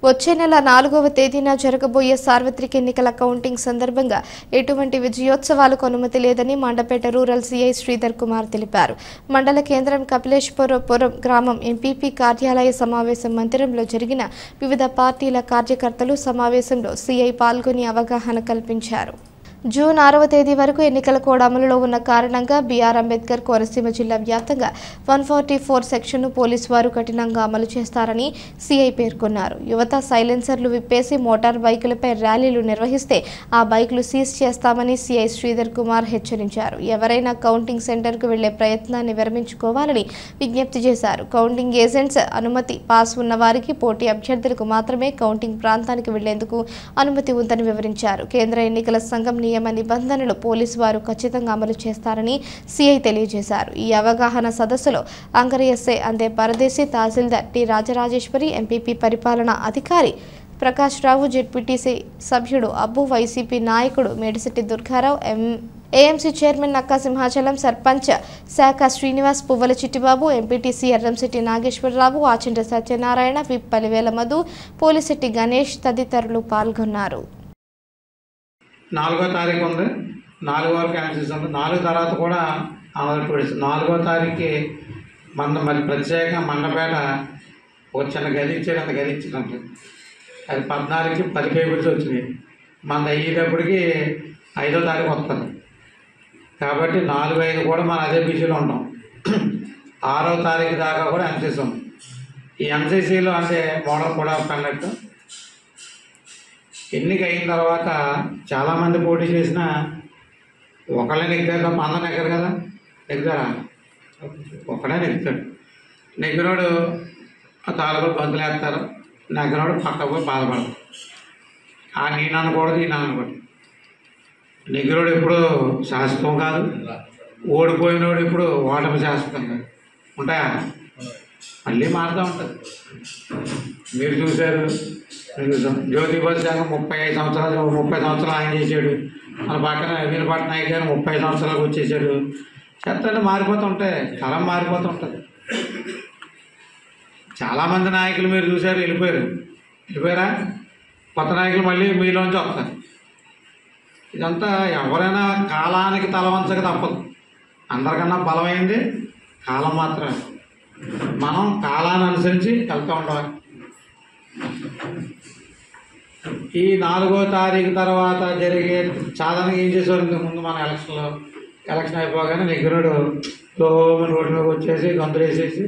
వచ్చే నెల 4వ తేదీన జరగబోయే సార్వత్రిక ఎన్నికల కౌంటింగ్ సందర్భంగా ఎటువంటి విజయోత్సవాలకు అనుమతి లేదని మండపేట రూరల్ సీఐ శ్రీధర్ కుమార్ తెలిపారు. మండల కేంద్రం కపిలేశ్వరపురం గ్రామం ఎంపీపీ కార్యాలయ సమావేశం మందిరంలో జరిగిన వివిధ పార్టీల కార్యకర్తలు సమావేశంలో సీఐ పాల్గొని అవగాహన కల్పించారు. జూన్ 6వ తేదీ వరకు ఎన్నికల కోడ్ అమలులో ఉన్న కారణంగా బీఆర్ అంబేద్కర్ కోనసీమ జిల్లా వ్యాప్తంగా 144 సెక్షన్ను పోలీసు వారు కఠినంగా అమలు చేస్తారని సీఐ పేర్కొన్నారు. యువత సైలెన్సర్లు విప్పేసి మోటార్ బైకులపై ర్యాలీలు నిర్వహిస్తే ఆ బైకులు సీజ్ చేస్తామని సీఐ శ్రీధర్ కుమార్ హెచ్చరించారు. ఎవరైనా కౌంటింగ్ సెంటర్కు వెళ్లే ప్రయత్నాన్ని విరమించుకోవాలని విజ్ఞప్తి చేశారు. కౌంటింగ్ ఏజెంట్స్ అనుమతి పాస్ ఉన్న వారికి, పోటీ అభ్యర్థులకు మాత్రమే కౌంటింగ్ ప్రాంతానికి వెళ్లేందుకు అనుమతి ఉందని వివరించారు. కేంద్ర ఎన్నికల సంఘం నియమ నిబంధనలు పోలీసు వారు ఖచ్చితంగా అమలు చేస్తారని సీఐ తెలియజేశారు. ఈ అవగాహన సదస్సులో అంగరి ఎస్ఐ అందే పరదేశీ, తహసీల్దార్ టి రాజరాజేశ్వరి, ఎంపీపీ పరిపాలనా అధికారి ప్రకాష్ రావు, జెడ్పీటీసీ సభ్యుడు అబ్బు, వైసీపీ నాయకుడు మేడిశెట్టి దుర్గారావు, ఏఎంసీ చైర్మన్ నక్కా సింహాచలం, సర్పంచ్ శాఖ శ్రీనివాస్, పువ్వల చిట్టిబాబు, ఎంపీటీసీ ఎర్రంశెట్టి నాగేశ్వరరావు, ఆచండ్ర సత్యనారాయణ, విప్ పలివేల మధు, పోలిశెట్టి గణేష్ తదితరులు పాల్గొన్నారు. 4వ తారీఖు ఉంది, 4 వరకు క్యాన్సిల్ ఉంది. 4 తర్వాత కూడా 4వ తారీఖుకి మరి ప్రత్యేకంగా మండపేట ఒక చిన్న గది ఇచ్చారు. అంత గది ఇచ్చినట్టు అది 14కి 10 పేపర్స్ వచ్చినాయి. మన అయ్యేటప్పటికి 5వ తారీఖు వస్తుంది కాబట్టి 4, 5 కూడా మనం అదే బిజీలో ఉంటాం. 6వ తారీఖు దాకా కూడా ఎంసీసీ ఉంది. ఈ ఎంసీసీలో అంటే మోడల్ కూడా కండక్ట్ ఎన్నిక అయిన తర్వాత చాలామంది పోటీ చేసిన ఒకళ్ళే నెగ్గారు తప్ప అందరూ నెగ్గరు కదా. నెగ్గుతారా? ఒకడే నెగ్గుతాడు. నెగ్గినోడు తాలూకు బంతులు వేస్తారు, నెగ్గనోడు పక్క పోయి బాధపడతాడు. ఆ నేను అనకూడదు, ఈయన అనకూడదు. నెగ్గినోడు ఎప్పుడు శాశ్వతం కాదు, ఓడిపోయినోడు ఇప్పుడు ఓటమి శాశ్వతం కాదు. ఉంటాయా? మళ్ళీ మారుతూ ఉంటుంది. మీరు చూశారు, జ్యోతి బస్ 35 సంవత్సరాలు 30 సంవత్సరాలు ఆయన చేశాడు. మన పక్కన వీరపాటి నాయక్ గారు 30 సంవత్సరాలకు వచ్చేసాడు. చెత్తలు మారిపోతూ ఉంటాయి, తరం మారిపోతూ ఉంటుంది. చాలామంది నాయకులు మీరు చూశారు, వెళ్ళిపోయారా? కొత్త నాయకులు మళ్ళీ మీలోంచి వస్తారు. ఇదంతా ఎవరైనా కాలానికి తలవంచక తప్పదు. అందరికన్నా బలమైంది కాలం మాత్రమే. మనం కాలాన్ని అనుసరించి వెళ్తూ ఉండాలి. ఈ 4వ తారీఖు తర్వాత జరిగే సాధారణంగా ఏం చేసేవారు? ముందు మన ఎలక్షన్ అయిపోగానే నెగ్గినోడు లోమని రోడ్డు మీద వచ్చేసి గంతులు వేసేసి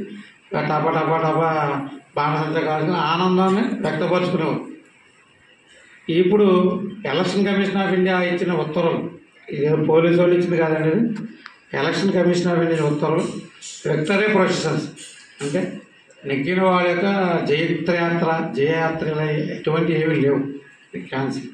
టపా టపా టపా బాణసంచ కాల్చుకుని ఆనందాన్ని వ్యక్తపరుచుకునేవారు. ఇప్పుడు ఎలక్షన్ కమిషన్ ఆఫ్ ఇండియా ఇచ్చిన ఉత్తర్వులు, ఇది పోలీసు వాళ్ళు ఇచ్చింది కాదండి, ఎలక్షన్ కమిషన్ ఆఫ్ ఇండియా ఉత్తర్వులు విక్టరీ ప్రొసెషన్స్ అంటే నెగ్గిన వాళ్ళ యొక్క జయయాత్ర ఎటువంటి ఏమీ లేవు, క్యాన్సిల్.